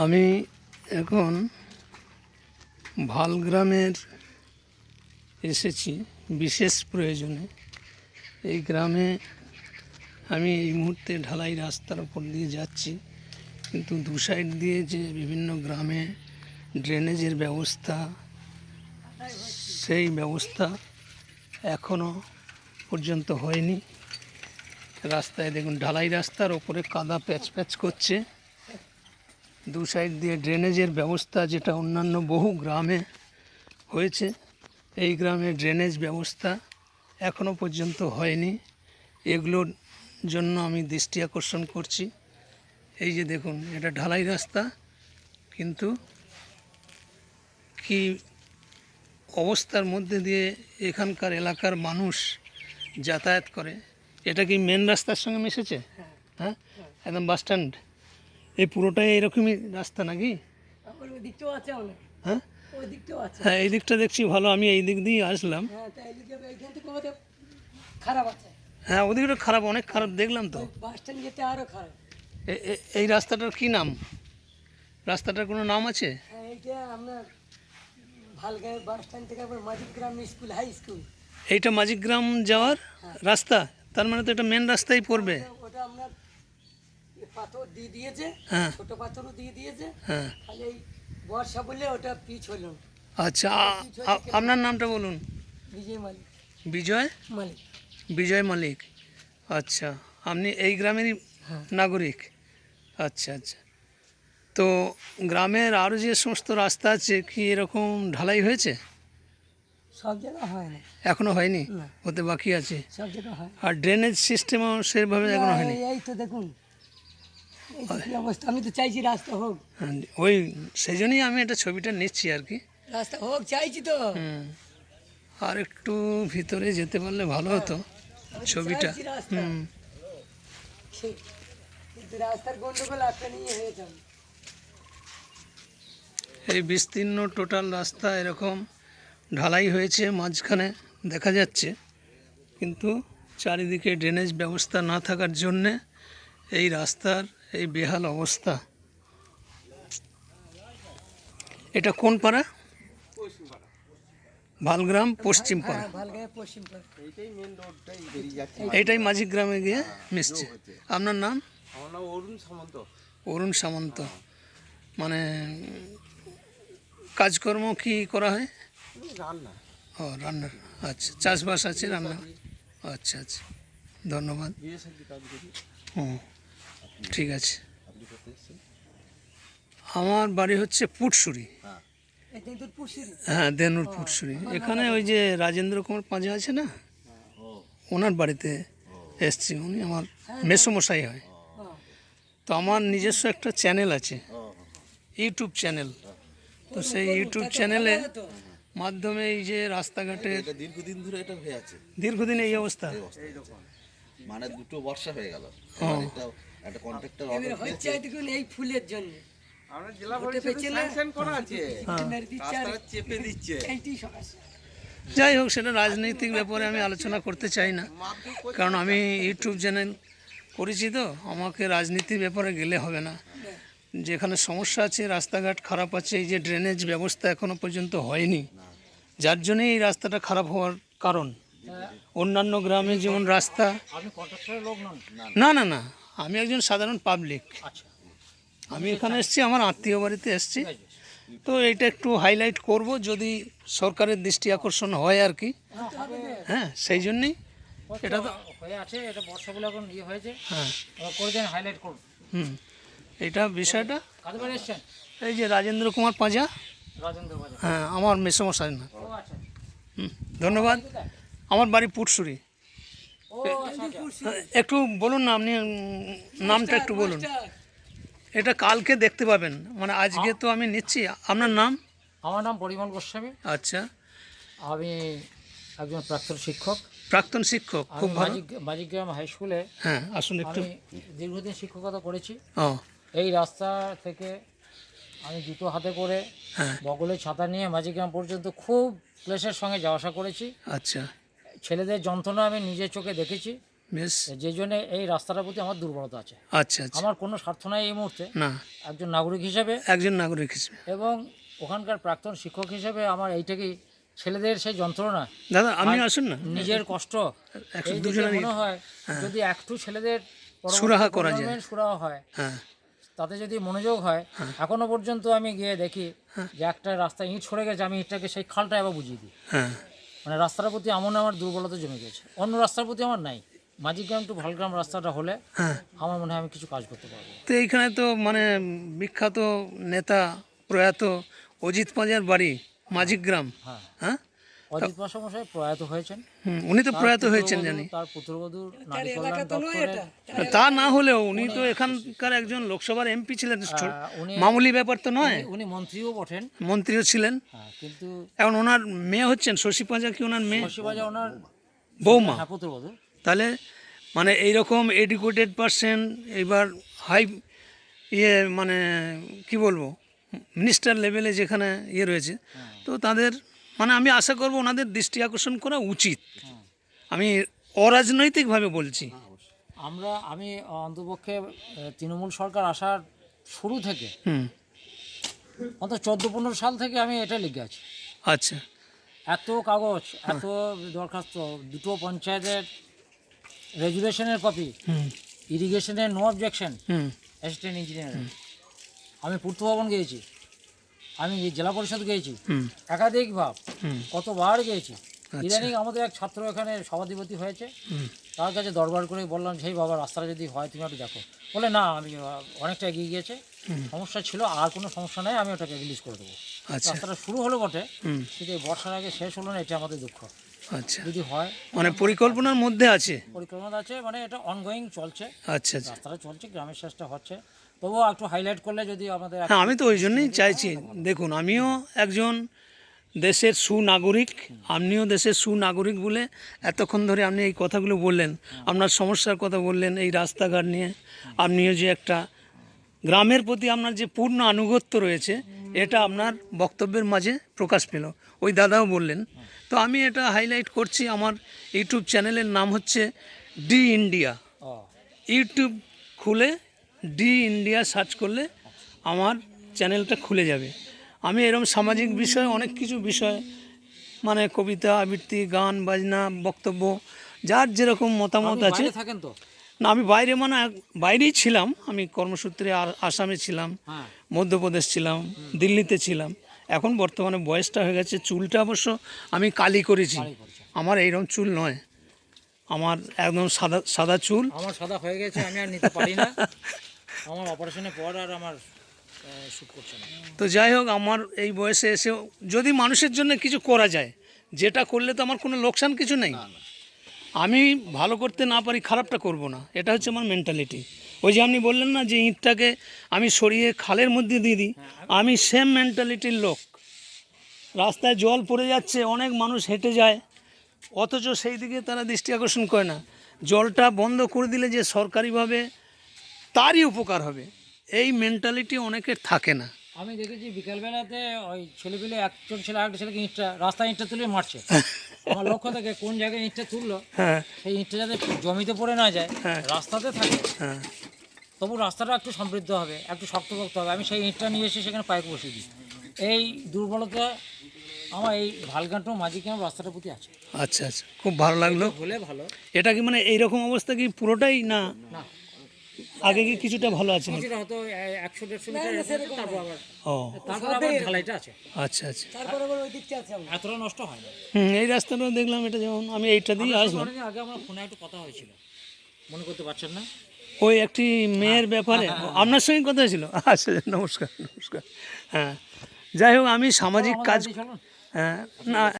আমি এখন ভালগ্রামের এসেছি বিশেষ প্রয়োজনে। এই গ্রামে আমি এই মুহূর্তে ঢালাই রাস্তার উপর দিয়ে যাচ্ছি, কিন্তু দু সাইড দিয়ে যে বিভিন্ন গ্রামে ড্রেনেজের ব্যবস্থা, সেই ব্যবস্থা এখনও পর্যন্ত হয়নি। রাস্তায় দেখুন, ঢালাই রাস্তার ওপরে কাদা প্যাচ প্যাচ করছে। দু সাইড দিয়ে ড্রেনেজের ব্যবস্থা, যেটা অন্যান্য বহু গ্রামে হয়েছে, এই গ্রামে ড্রেনেজ ব্যবস্থা এখনও পর্যন্ত হয়নি। এগুলোর জন্য আমি দৃষ্টি আকর্ষণ করছি। এই যে দেখুন, এটা ঢালাই রাস্তা, কিন্তু কি অবস্থার মধ্যে দিয়ে এখানকার এলাকার মানুষ যাতায়াত করে। এটা কি মেন রাস্তার সঙ্গে মিশেছে? হ্যাঁ, একদম বাস স্ট্যান্ড। এই পুরোটাই এরকমই রাস্তা নাকি? হ্যাঁ হ্যাঁ, এই দিকটা দেখছি ভালো। আমি এই দিক দিয়ে আসলাম। হ্যাঁ, ওদিকটা খারাপ, অনেক খারাপ দেখলাম তো। এই রাস্তাটার কি নাম? রাস্তাটার কোনো নাম আছে? এইটা মাঝিগ্রাম যাওয়ার রাস্তা, তার মানে তো এটা মেন রাস্তায় পড়বে। পাথর দিয়ে দিয়েছে, হ্যাঁ, ছোট পাথরও দিয়ে দিয়েছে। হ্যাঁ, খালি এই বর্ষা বলে ওটা পিচ হলো। আচ্ছা, আপনার নামটা বলুন। বিজয় মালিক। বিজয় মালিক। বিজয় মালিক। আচ্ছা, আপনি এই গ্রামেরই নাগরিক? আচ্ছা আচ্ছা। তো গ্রামের আরও যে সমস্ত রাস্তা আছে, কি এরকম ঢালাই হয়েছে? সব জায়গা হয় না, এখনো হয়নি, না। হতে বাকি আছে। সব জায়গা হয়। আর ড্রেনেজ সিস্টেমও সেভাবে এখনো হয়নি। এই তো দেখুন এই তো কি অবস্থা। আমি তো চাইছি রাস্তা হোক। হ্যাঁ, ওই সেই জন্যই আমি একটা ছবিটা নিচ্ছি আর কি। রাস্তা হোক চাইছি তো। আর একটু ভিতরে যেতে পারলে ভালো হতো ছবিটা। চাইছি রাস্তা। কিন্তু রাস্তার গন্ডগোল একটা নিয়ে হয়ে যাবে। এই বিস্তীর্ণ টোটাল রাস্তা এরকম ঢালাই হয়েছে, মাঝখানে দেখা যাচ্ছে, কিন্তু চারিদিকে ড্রেনেজ ব্যবস্থা না থাকার জন্যে এই রাস্তার এই বেহাল অবস্থা। এটা কোন পাড়া? ভালগ্রাম পশ্চিম পাড়া। এইটাই মাঝিগ্রামে গিয়ে মিশছে। আপনার নাম? আমার নাম অরুণ সামন্ত। অরুণ সামন্ত। মানে কাজকর্ম কি করা হয়? রান্না। ও, রান্নার। আচ্ছা, চাষবাস আছে, রান্না। আচ্ছা আচ্ছা, ধন্যবাদ। হুম, ঠিক আছে। আমার বাড়ি হচ্ছে পুটসুরি। হ্যাঁ, দেনুর পুটসুরি। এখানে ওই যে রাজেন্দ্র কুমার পাঁজা আছে না, ওনার বাড়িতে এসছি। উনি আমার মেসোমশাই হয়। তো আমার নিজস্ব একটা চ্যানেল আছে, ইউটিউব চ্যানেল। তো সেই ইউটিউব চ্যানেলে মাধ্যমে এই যে রাস্তাঘাটের দীর্ঘদিন ধরে এটা হয়ে আছে। দীর্ঘদিন এই অবস্থা, মানে দুটো বর্ষা হয়ে গেল। একটা কন্ট্রাক্টর হচ্ছে দেখুন এই ফুলের জন্য। আমরা জেলা পরিষদে স্যাংশন করা আছে, রাস্তাটা চেপে দিচ্ছে। যাই হোক, সেটা রাজনৈতিক ব্যাপারে আমি আলোচনা করতে চাই না, কারণ আমি ইউটিউব চ্যানেল করেছি, তো আমাকে রাজনীতির ব্যাপারে গেলে হবে না। যেখানে সমস্যা আছে, রাস্তাঘাট খারাপ আছে, এই যে ড্রেনেজ ব্যবস্থা এখনও পর্যন্ত হয়নি, যার জন্যই এই রাস্তাটা খারাপ হওয়ার কারণ। অন্যান্য গ্রামে যেমন রাস্তা। না না না, আমি একজন সাধারণ পাবলিক। আমি এখানে এসেছি, আমার আত্মীয় বাড়িতে এসেছি। তো এইটা একটু হাইলাইট করব, যদি সরকারের দৃষ্টি আকর্ষণ হয় আর কি। হ্যাঁ, সেই জন্যই এটা তো হয়ে আছে। এটা বর্ষাগুলো এখন ইয়ে হয়েছে। হ্যাঁ, করে দেন, হাইলাইট করুন। এটা বিষয়টা। কাদের বাড়ি এসছেন? এই যে রাজেন্দ্র কুমার পাঁজা। রাজেন্দ্র বাজার। হ্যাঁ, আমার মেসোমশাই না। ও আচ্ছা। ধন্যবাদ। আমার বাড়ি পুটসুরি। ও আচ্ছা। একটু বলুন না আপনি, নামটা একটু বলুন। এটা কালকে দেখতে পাবেন, মানে আজকে তো আমি নিচ্ছি। আপনার নাম? আমার নাম পরিমল গোস্বামী। আচ্ছা, আমি একজন প্রাক্তন শিক্ষক। প্রাক্তন শিক্ষক, খুব ভালো। মাঝিগ্রাম হাই স্কুলে হ্যাঁ, আসুন একটু। আমি দীর্ঘদিন শিক্ষকতা করেছি। ও, এই রাস্তা থেকে আমি জুতো হাতে করে, হ্যাঁ, বগলে ছাতা নিয়ে মাঝিগ্রাম পর্যন্ত খুব ক্লেশের সঙ্গে যাওয়া আসা করেছি। আচ্ছা, ছেলেদের যন্ত্রণা আমি নিজের চোখে দেখেছি। বেশ, যে জন্য এই রাস্তাটার প্রতি আমার দুর্বলতা আছে। আচ্ছা আচ্ছা, আমার কোনো স্বার্থ নাই এই মুহূর্তে, না একজন নাগরিক হিসেবে একজন নাগরিক হিসেবে। এবং ওখানকার প্রাক্তন শিক্ষক হিসেবে আমার এইটাকেই, ছেলেদের সেই যন্ত্রণা, দাদা আপনি আসুন না, নিজের কষ্ট, এই দেখে মনে হয় যদি একটু ছেলেদের পরবর্তী সুরাহা করা যায়। প্রজন্মের সুরাহা হয়, হ্যাঁ তাতে যদি মনোযোগ হয়। এখনো পর্যন্ত আমি গিয়ে দেখি যে একটা রাস্তা ইট সরে গেছে, আমি ইটটাকে সেই খালটা আবার বুঝিয়ে দিই। হ্যাঁ, মানে রাস্তার প্রতি এমন আমার দুর্বলতা জমে গেছে, অন্য রাস্তার প্রতি আমার নাই। মাঝিগ্রাম টু ভালগ্রাম রাস্তাটা হলে হ্যাঁ। আমার মনে হয় আমি কিছু কাজ করতে পারবো। তো এইখানে তো মানে বিখ্যাত নেতা প্রয়াত অজিত পাঁজার বাড়ি মাঝিগ্রাম। হ্যাঁ, হ্যাঁ, অজিত মশাই প্রয়াত হয়েছেন। উনি তো প্রয়াত তার হয়েছেন পুত্রবধূ- জানি। তার পুত্রবধূর নারী কল্যাণ দপ্তরের তা না হলেও উনি তো এখানকার একজন লোকসভার এমপি ছিলেন, উনি মামুলি ব্যাপার তো নয়, উনি মন্ত্রীও বটেন। মন্ত্রীও ছিলেন। হ্যাঁ, কিন্তু এখন ওনার মেয়ে হচ্ছেন শশী পাঁজা, কি ওনার মেয়ে? বসিবাজা ওনার বৌমা। হ্যাঁ, পুত্রবধূ। তাহলে মানে এইরকম এডুকেটেড পারসন, এইবার হাই মানে কি বলবো, মিনিস্টার লেভেলে যেখানে রয়েছে, তো তাদের মানে আমি আশা করব ওনাদের দৃষ্টি আকর্ষণ করা উচিত। আমি অরাজনৈতিকভাবে বলছি। আমি অন্তপক্ষে তৃণমূল সরকার আসার শুরু থেকে, হুম, অন্তত 14-15 সাল থেকে আমি এটা লিখে আছি। আচ্ছা, এত কাগজ, এত দরখাস্ত, দুটো পঞ্চায়েতের রেজুলেশনের কপি, হুম ইরিগেশনের নো অবজেকশন, হুম অ্যাসিস্ট্যান্ট ইঞ্জিনিয়ার। আমি পূর্ত ভবন গিয়েছি, আমি জেলা পরিষদ গিয়েছি, হুম একাধিকবার, হুম কতবার গিয়েছি। ইদানিং আমাদের এক ছাত্র এখানে সভাধিপতি হয়েছে, হুম তার কাছে দরবার করে বললাম, সেই বাবা রাস্তাটা যদি হয় তুমি একটু দেখো। বলে না, আমি অনেকটা এগিয়ে গিয়েছে, সমস্যা ছিল, আর কোনো সমস্যা নেই, আমি ওটাকে রিলিজ করে দেবো। আচ্ছা, রাস্তাটা শুরু হলো বটে, হুম কিন্তু এই বর্ষার আগে শেষ হলো না, এটা আমাদের দুঃখ। আচ্ছা, যদি হয়, মানে পরিকল্পনার মধ্যে আছে। পরিকল্পনা আছে, মানে এটা অনগোয়িং চলছে, আচ্ছা আচ্ছা, রাস্তাটা চলছে, গ্রামের শেষটা হচ্ছে। তবুও একটু হাইলাইট করলে যদি আমাদের হ্যাঁ আমি তো ওই জন্যই চাইছি। দেখুন, আমিও একজন দেশের সুনাগরিক, আপনিও দেশের সুনাগরিক বলে এতক্ষণ ধরে আপনি এই কথাগুলো বললেন, আপনার সমস্যার কথা বললেন, এই রাস্তাঘাট নিয়ে আপনিও যে একটা গ্রামের প্রতি আপনার যে পূর্ণ আনুগত্য রয়েছে, এটা আপনার বক্তব্যের মাঝে প্রকাশ পেল, ওই দাদাও বললেন। তো আমি এটা হাইলাইট করছি। আমার ইউটিউব চ্যানেলের নাম হচ্ছে ডি ইন্ডিয়া। ও, ইউটিউব খুলে ডি ইন্ডিয়া সার্চ করলে আমার চ্যানেলটা খুলে যাবে। আমি এরকম সামাজিক বিষয়, অনেক কিছু বিষয়, মানে কবিতা আবৃত্তি, গান বাজনা, বক্তব্য, যার যেরকম মতামত আপনি আছে। বাইরে থাকেন তো? না, আমি বাইরে মানে বাইরেই ছিলাম, আমি কর্মসূত্রে আসামে ছিলাম, হ্যাঁ, মধ্যপ্রদেশ ছিলাম, দিল্লিতে ছিলাম। এখন বর্তমানে বয়সটা হয়ে গেছে, চুলটা অবশ্য আমি কালি করেছি, আমার এইরকম চুল নয়, আমার একদম সাদা সাদা চুল। আমার সাদা হয়ে গেছে, আমি আর নিতে পারি না, আমার অপারেশনের পর আর আমার শ্যুট করছে না। তো যাই হোক, আমার এই বয়সে এসেও যদি মানুষের জন্য কিছু করা যায়, যেটা করলে তো আমার কোনো লোকসান কিছু নেই। আমি ভালো করতে না পারি, খারাপটা করব না, এটা হচ্ছে আমার মেন্টালিটি। ওই যে আপনি বললেন না যে ইঁটটাকে আমি সরিয়ে খালের মধ্যে দিয়ে দিই, আমি সেম মেন্টালিটির লোক। রাস্তায় জল পড়ে যাচ্ছে, অনেক মানুষ হেঁটে যায়, অথচ সেই দিকে তারা দৃষ্টি আকর্ষণ করে না। জলটা বন্ধ করে দিলে যে সরকারিভাবে তারই উপকার হবে, এই মেন্টালিটি অনেকের থাকে না। আমি দেখেছি বিকালবেলাতে ওই ছেলেপিলে, একজন ছেলে আরেকটা ছেলেকে রাস্তায় ইঁটটা তুলে মারছে। আমার লক্ষ্য থাকে কোন জায়গায় ইঁটটা তুললো, হ্যাঁ সেই ইঁটটা যাতে জমিতে পড়ে না যায়, হ্যাঁ। রাস্তাতে থাকে, হ্যাঁ, তবু রাস্তাটা একটু সমৃদ্ধ হবে, একটু শক্তপোক্ত হবে। আমি সেই ইঁটটা নিয়ে এসে সেখানে পাইপ বসিয়ে দিই। এই দুর্বলতা আমার এই ভালগাঁটো মাঝিগ্রাম রাস্তাটার প্রতি আছে। আচ্ছা আচ্ছা, খুব ভালো লাগলো। হলে ভালো। এটা কি মানে এইরকম অবস্থা কি পুরোটাই না, না, আগে কি কিছুটা ভালো আছে নাকি? কিছুটা হয়তো 100-150 মিটার, ও তারপর আবার ঢালাইটা আছে, আচ্ছা আচ্ছা, তারপরে আবার ওই দিকটা আছে আমার। এতটা নষ্ট হয় না। এই রাস্তাটাও দেখলাম, এটা যেমন আমি এইটা দিয়ে আসলাম, অনেকদিন আগে আমার ফোনে একটু কথা হয়েছিল, মনে করতে পারছেন না? ওই একটি মেয়ের ব্যাপারে আপনার সঙ্গে কথা ছিল। আচ্ছা, নমস্কার নমস্কার। হ্যাঁ, যাই হোক, আমি সামাজিক কাজ, চলুন। হ্যাঁ না